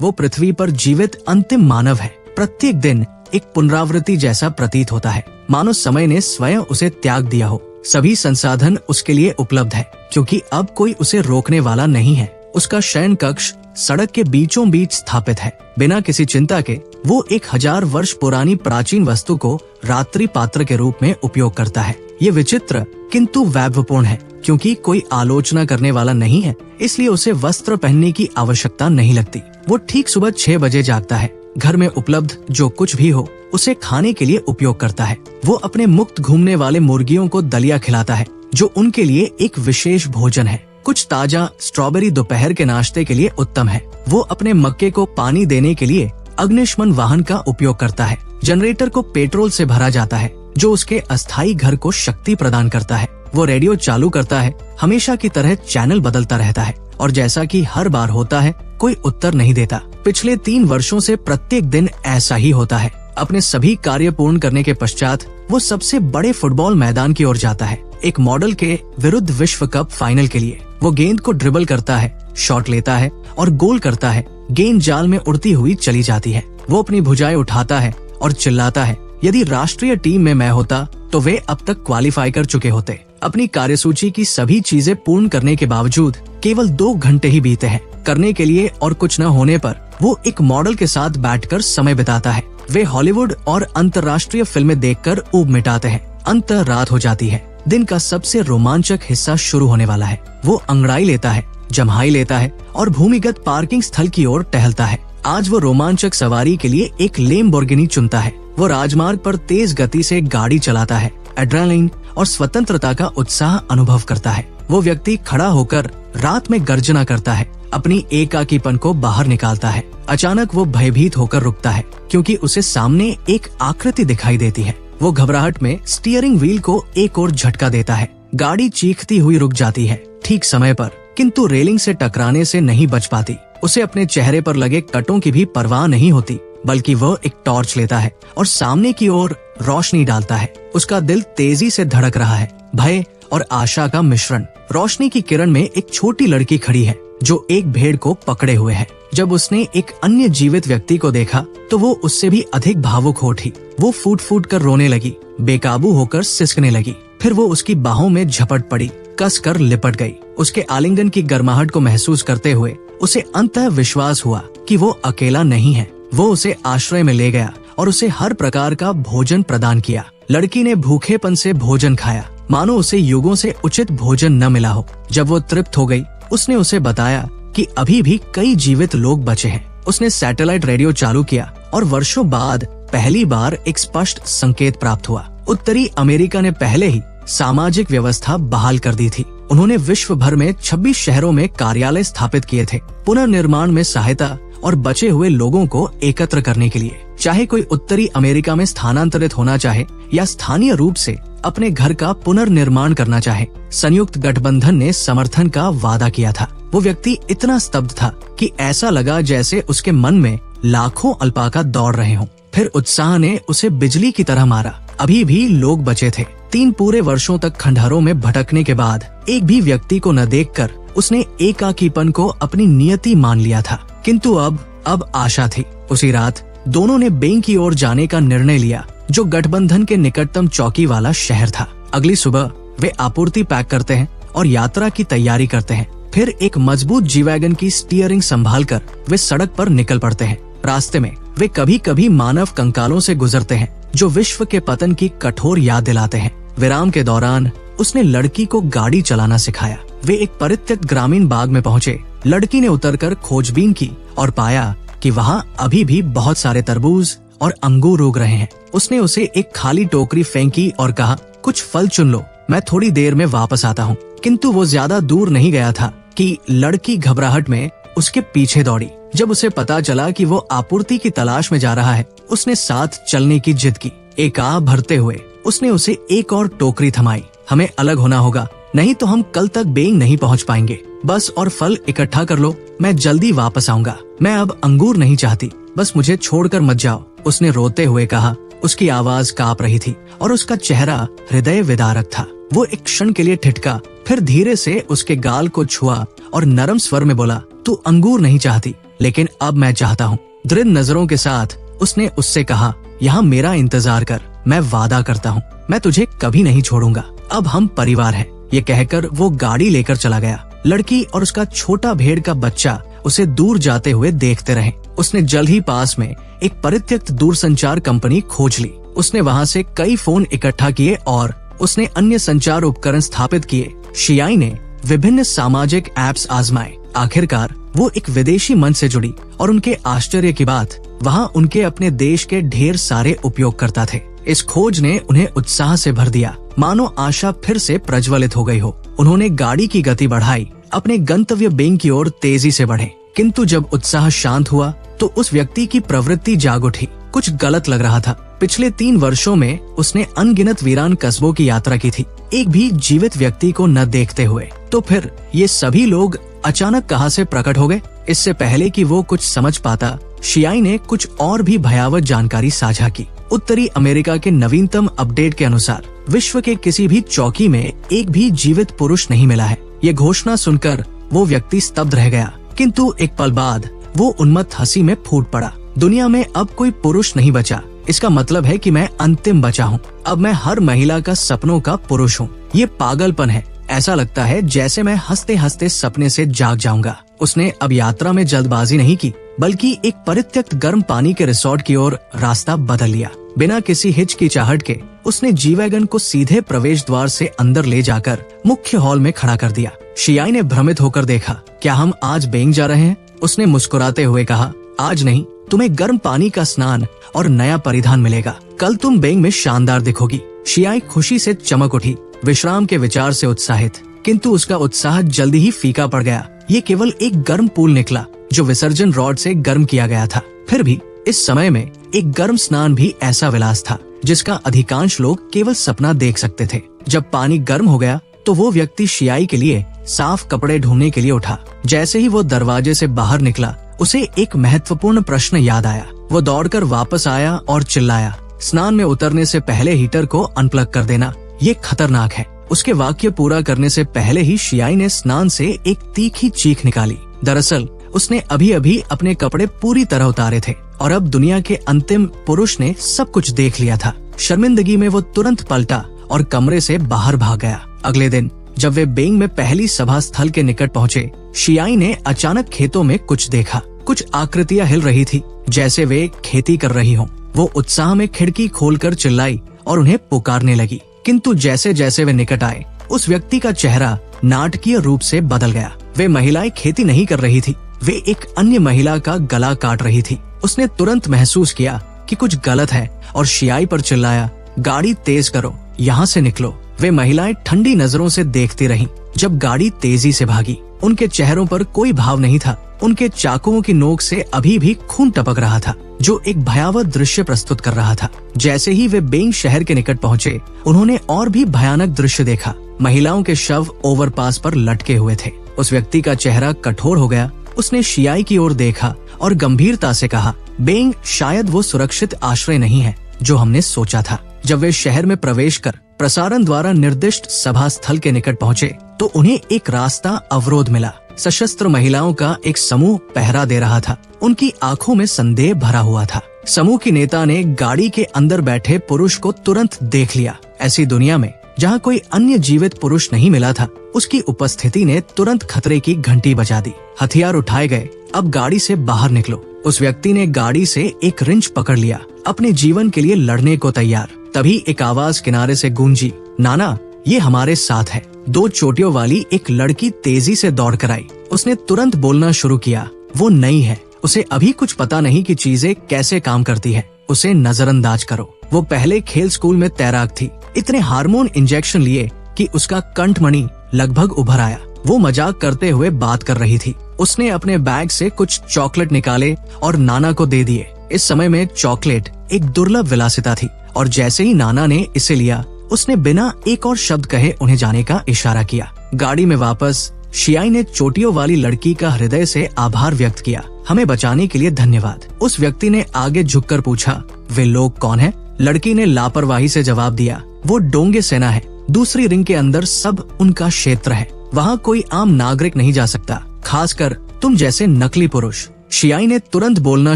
वो पृथ्वी पर जीवित अंतिम मानव है। प्रत्येक दिन एक पुनरावृत्ति जैसा प्रतीत होता है, मानो समय ने स्वयं उसे त्याग दिया हो। सभी संसाधन उसके लिए उपलब्ध है, क्योंकि अब कोई उसे रोकने वाला नहीं है। उसका शयन कक्ष सड़क के बीचों बीच स्थापित है। बिना किसी चिंता के वो 1000 वर्ष पुरानी प्राचीन वस्तु को रात्रि पात्र के रूप में उपयोग करता है। ये विचित्र किंतु वैभवपूर्ण है, क्योंकि कोई आलोचना करने वाला नहीं है, इसलिए उसे वस्त्र पहनने की आवश्यकता नहीं लगती। वो ठीक सुबह 6 बजे जागता है। घर में उपलब्ध जो कुछ भी हो उसे खाने के लिए उपयोग करता है। वो अपने मुक्त घूमने वाले मुर्गियों को दलिया खिलाता है, जो उनके लिए एक विशेष भोजन है। कुछ ताजा स्ट्रॉबेरी दोपहर के नाश्ते के लिए उत्तम है। वो अपने मक्के को पानी देने के लिए अग्निशमन वाहन का उपयोग करता है। जनरेटर को पेट्रोल से भरा जाता है, जो उसके अस्थायी घर को शक्ति प्रदान करता है। वो रेडियो चालू करता है, हमेशा की तरह चैनल बदलता रहता है, और जैसा कि हर बार होता है, कोई उत्तर नहीं देता। पिछले 3 वर्षों से प्रत्येक दिन ऐसा ही होता है। अपने सभी कार्य पूर्ण करने के पश्चात वो सबसे बड़े फुटबॉल मैदान की ओर जाता है, एक मॉडल के विरुद्ध विश्व कप फाइनल के लिए। वो गेंद को ड्रिबल करता है, शॉट लेता है और गोल करता है। गेंद जाल में उड़ती हुई चली जाती है। वो अपनी भुजाएं उठाता है और चिल्लाता है, यदि राष्ट्रीय टीम में मैं होता तो वे अब तक क्वालिफाई कर चुके होते। अपनी कार्यसूची की सभी चीजें पूर्ण करने के बावजूद केवल 2 घंटे ही बीते हैं। करने के लिए और कुछ न होने पर वो एक मॉडल के साथ बैठकर समय बिताता है। वे हॉलीवुड और अंतर्राष्ट्रीय फिल्में देखकर ऊब मिटाते हैं। अंत रात हो जाती है। दिन का सबसे रोमांचक हिस्सा शुरू होने वाला है। वो अंगड़ाई लेता है, जम्हाई लेता है और भूमिगत पार्किंग स्थल की ओर टहलता है। आज वो रोमांचक सवारी के लिए एक लैम्बोर्गिनी चुनता है। वो राजमार्ग पर तेज गति से गाड़ी चलाता है, एड्रेनलिन और स्वतंत्रता का उत्साह अनुभव करता है। वो व्यक्ति खड़ा होकर रात में गर्जना करता है, अपनी एकाकीपन को बाहर निकालता है। अचानक वो भयभीत होकर रुकता है, क्योंकि उसे सामने एक आकृति दिखाई देती है। वो घबराहट में स्टीयरिंग व्हील को एक और झटका देता है। गाड़ी चीखती हुई रुक जाती है, ठीक समय पर, किंतु रेलिंग से टकराने से नहीं बच पाती। उसे अपने चेहरे पर लगे कटों की भी परवाह नहीं होती, बल्कि वह एक टॉर्च लेता है और सामने की ओर रोशनी डालता है। उसका दिल तेजी से धड़क रहा है, भय और आशा का मिश्रण। रोशनी की किरण में एक छोटी लड़की खड़ी है, जो एक भेड़ को पकड़े हुए है। जब उसने एक अन्य जीवित व्यक्ति को देखा तो वो उससे भी अधिक भावुक हो उठी। वो फूट फूट कर रोने लगी, बेकाबू होकर सिसकने लगी। फिर वो उसकी बाहों में झपट पड़ी, कस कर लिपट गई। उसके आलिंगन की गर्माहट को महसूस करते हुए उसे अंततः विश्वास हुआ कि वो अकेला नहीं है। वो उसे आश्रय में ले गया और उसे हर प्रकार का भोजन प्रदान किया। लड़की ने भूखेपन से भोजन खाया, मानो उसे युगों से उचित भोजन न मिला हो। जब वो तृप्त हो गई, उसने उसे बताया कि अभी भी कई जीवित लोग बचे हैं। उसने सैटेलाइट रेडियो चालू किया और वर्षों बाद पहली बार एक स्पष्ट संकेत प्राप्त हुआ। उत्तरी अमेरिका ने पहले ही सामाजिक व्यवस्था बहाल कर दी थी। उन्होंने विश्व भर में 26 शहरों में कार्यालय स्थापित किए थे, पुनर्निर्माण में सहायता और बचे हुए लोगों को एकत्र करने के लिए। चाहे कोई उत्तरी अमेरिका में स्थानांतरित होना चाहे या स्थानीय रूप से अपने घर का पुनर्निर्माण करना चाहे, संयुक्त गठबंधन ने समर्थन का वादा किया था। वो व्यक्ति इतना स्तब्ध था कि ऐसा लगा जैसे उसके मन में लाखों अलपाका दौड़ रहे हों। फिर उत्साह ने उसे बिजली की तरह मारा। अभी भी लोग बचे थे। 3 पूरे वर्षों तक खंडहरों में भटकने के बाद एक भी व्यक्ति को न देखकर उसने एकाकीपन को अपनी नियति मान लिया था। किंतु अब आशा थी। उसी रात दोनों ने बैंक की ओर जाने का निर्णय लिया, जो गठबंधन के निकटतम चौकी वाला शहर था। अगली सुबह वे आपूर्ति पैक करते हैं और यात्रा की तैयारी करते हैं। फिर एक मजबूत जी-वैगन की स्टीयरिंग संभालकर वे सड़क पर निकल पड़ते हैं। रास्ते में वे कभी कभी मानव कंकालों से गुजरते हैं, जो विश्व के पतन की कठोर याद दिलाते हैं। विराम के दौरान उसने लड़की को गाड़ी चलाना सिखाया। वे एक परित्यक्त ग्रामीण बाग में पहुँचे। लड़की ने उतरकर खोजबीन की और पाया कि वहाँ अभी भी बहुत सारे तरबूज और अंगूर उग रहे हैं। उसने उसे एक खाली टोकरी फेंकी और कहा, कुछ फल चुन लो, मैं थोड़ी देर में वापस आता हूँ। किंतु वो ज्यादा दूर नहीं गया था कि लड़की घबराहट में उसके पीछे दौड़ी। जब उसे पता चला कि वो आपूर्ति की तलाश में जा रहा है, उसने साथ चलने की जिद की। एक आह भरते हुए उसने उसे एक और टोकरी थमाई। हमें अलग होना होगा, नहीं तो हम कल तक बेंग नहीं पहुंच पाएंगे। बस और फल इकट्ठा कर लो, मैं जल्दी वापस आऊंगा। मैं अब अंगूर नहीं चाहती, बस मुझे छोड़कर मत जाओ, उसने रोते हुए कहा। उसकी आवाज कांप रही थी और उसका चेहरा हृदय विदारक था। वो एक क्षण के लिए ठिठका, फिर धीरे से उसके गाल को छुआ और नरम स्वर में बोला, तू अंगूर नहीं चाहती। लेकिन अब मैं चाहता हूँ। दृढ़ नजरों के साथ उसने उससे कहा, यहाँ मेरा इंतजार कर, मैं वादा करता हूँ मैं तुझे कभी नहीं छोड़ूंगा, अब हम परिवार हैं। ये कहकर वो गाड़ी लेकर चला गया। लड़की और उसका छोटा भेड़ का बच्चा उसे दूर जाते हुए देखते रहे। उसने जल्द ही पास में एक परित्यक्त दूरसंचार कंपनी खोज ली। उसने वहाँ से कई फोन इकट्ठा किए और उसने अन्य संचार उपकरण स्थापित किए। शियाई ने विभिन्न सामाजिक ऐप्स आजमाए। आखिरकार वो एक विदेशी मंच से जुड़ी और उनके आश्चर्य की बात, वहाँ उनके अपने देश के ढेर सारे उपयोगकर्ता थे। इस खोज ने उन्हें उत्साह से भर दिया, मानो आशा फिर से प्रज्वलित हो गई हो। उन्होंने गाड़ी की गति बढ़ाई, अपने गंतव्य बेंग की ओर तेजी से बढ़े। किंतु जब उत्साह शांत हुआ तो उस व्यक्ति की प्रवृत्ति जाग उठी। कुछ गलत लग रहा था। पिछले 3 वर्षों में उसने अनगिनत वीरान कस्बों की यात्रा की थी, एक भी जीवित व्यक्ति को न देखते हुए। तो फिर ये सभी लोग अचानक कहां से प्रकट हो गए? इससे पहले कि वो कुछ समझ पाता, शियाई ने कुछ और भी भयावह जानकारी साझा की। उत्तरी अमेरिका के नवीनतम अपडेट के अनुसार विश्व के किसी भी चौकी में एक भी जीवित पुरुष नहीं मिला है। ये घोषणा सुनकर वो व्यक्ति स्तब्ध रह गया, किंतु एक पल बाद वो उन्मत्त हंसी में फूट पड़ा। दुनिया में अब कोई पुरुष नहीं बचा। इसका मतलब है कि मैं अंतिम बचा हूँ। अब मैं हर महिला का सपनों का पुरुष हूँ। ये पागलपन है। ऐसा लगता है जैसे मैं हंसते हंसते सपने से जाग जाऊंगा। उसने अब यात्रा में जल्दबाजी नहीं की, बल्कि एक परित्यक्त गर्म पानी के रिसोर्ट की ओर रास्ता बदल लिया। बिना किसी हिचकिचाहट के उसने जी-वैगन को सीधे प्रवेश द्वार से अंदर ले जाकर मुख्य हॉल में खड़ा कर दिया। शियाई ने भ्रमित होकर देखा, क्या हम आज बेंग जा रहे हैं? उसने मुस्कुराते हुए कहा, आज नहीं, तुम्हें गर्म पानी का स्नान और नया परिधान मिलेगा। कल तुम बेंग में शानदार दिखोगी। शियाई खुशी से चमक उठी, विश्राम के विचार से उत्साहित। किंतु उसका उत्साह जल्दी ही फीका पड़ गया। ये केवल एक गर्म पूल निकला जो विसर्जन रॉड से गर्म किया गया था। फिर भी इस समय में एक गर्म स्नान भी ऐसा विलास था जिसका अधिकांश लोग केवल सपना देख सकते थे। जब पानी गर्म हो गया तो वो व्यक्ति शियाई के लिए साफ कपड़े ढूंढने के लिए उठा। जैसे ही वो दरवाजे से बाहर निकला, उसे एक महत्वपूर्ण प्रश्न याद आया। वो दौड़कर वापस आया और चिल्लाया, स्नान में उतरने से पहले हीटर को अनप्लग कर देना, ये खतरनाक है। उसके वाक्य पूरा करने से पहले ही शियाई ने स्नान से एक तीखी चीख निकाली। दरअसल उसने अभी अभी अपने कपड़े पूरी तरह उतारे थे और अब दुनिया के अंतिम पुरुष ने सब कुछ देख लिया था। शर्मिंदगी में वो तुरंत पलटा और कमरे से बाहर भाग गया। अगले दिन जब वे बेंग में पहली सभा स्थल के निकट पहुँचे, शियाई ने अचानक खेतों में कुछ देखा। कुछ आकृतियां हिल रही थी, जैसे वे खेती कर रही हों। वो उत्साह में खिड़की खोलकर चिल्लाई और उन्हें पुकारने लगी। किंतु जैसे जैसे वे निकट आए, उस व्यक्ति का चेहरा नाटकीय रूप से बदल गया। वे महिलाएं खेती नहीं कर रही थी, वे एक अन्य महिला का गला काट रही थी। उसने तुरंत महसूस किया कि कुछ गलत है और शियाई पर चिल्लाया, गाड़ी तेज करो, यहाँ से निकलो। वे महिलाएं ठंडी नजरों से देखती रहीं जब गाड़ी तेजी से भागी। उनके चेहरों पर कोई भाव नहीं था। उनके चाकुओं की नोक से अभी भी खून टपक रहा था, जो एक भयावह दृश्य प्रस्तुत कर रहा था। जैसे ही वे बेंग शहर के निकट पहुँचे, उन्होंने और भी भयानक दृश्य देखा। महिलाओं के शव ओवरपास पर लटके हुए थे। उस व्यक्ति का चेहरा कठोर हो गया। उसने शियाई की ओर देखा और गंभीरता से कहा, बेंग शायद वो सुरक्षित आश्रय नहीं है जो हमने सोचा था। जब वे शहर में प्रवेश कर प्रसारण द्वारा निर्दिष्ट सभा स्थल के निकट पहुँचे तो उन्हें एक रास्ता अवरोध मिला। सशस्त्र महिलाओं का एक समूह पहरा दे रहा था। उनकी आंखों में संदेह भरा हुआ था। समूह की नेता ने गाड़ी के अंदर बैठे पुरुष को तुरंत देख लिया। ऐसी दुनिया में जहाँ कोई अन्य जीवित पुरुष नहीं मिला था, उसकी उपस्थिति ने तुरंत खतरे की घंटी बजा दी। हथियार उठाए गए, अब गाड़ी से बाहर निकलो। उस व्यक्ति ने गाड़ी से एक रिंच पकड़ लिया, अपने जीवन के लिए लड़ने को तैयार। तभी एक आवाज किनारे से गूंजी, नाना, ये हमारे साथ है। 2 चोटियों वाली एक लड़की तेजी से दौड़ कर आई। उसने तुरंत बोलना शुरू किया, वो नई है, उसे अभी कुछ पता नहीं कि चीजें कैसे काम करती है, उसे नजरअंदाज करो। वो पहले खेल स्कूल में तैराक थी। इतने हार्मोन इंजेक्शन लिए कि उसका कंठमणि लगभग उभर आया। वो मजाक करते हुए बात कर रही थी। उसने अपने बैग से कुछ चॉकलेट निकाले और नाना को दे दिए। इस समय में चॉकलेट एक दुर्लभ विलासिता थी और जैसे ही नाना ने इसे लिया, उसने बिना एक और शब्द कहे उन्हें जाने का इशारा किया। गाड़ी में वापस शियाई ने चोटियों वाली लड़की का हृदय से आभार व्यक्त किया। हमें बचाने के लिए धन्यवाद। उस व्यक्ति ने आगे झुककर पूछा, वे लोग कौन हैं? लड़की ने लापरवाही से जवाब दिया, वो डोंगे सेना है। दूसरी रिंग के अंदर सब उनका क्षेत्र है। वहाँ कोई आम नागरिक नहीं जा सकता, खासकर तुम जैसे नकली पुरुष। शियाई ने तुरंत बोलना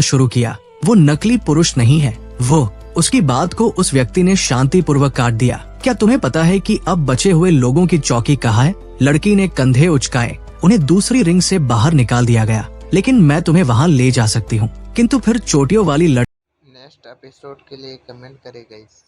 शुरू किया, वो नकली पुरुष नहीं है। वो उसकी बात को उस व्यक्ति ने शांतिपूर्वक काट दिया। क्या तुम्हें पता है कि अब बचे हुए लोगों की चौकी कहाँ है? लड़की ने कंधे उचकाए। उन्हें दूसरी रिंग से बाहर निकाल दिया गया, लेकिन मैं तुम्हें वहाँ ले जा सकती हूँ। किंतु फिर चोटियों वाली नेक्स्ट एपिसोड के लिए कमेंट करें गाइस।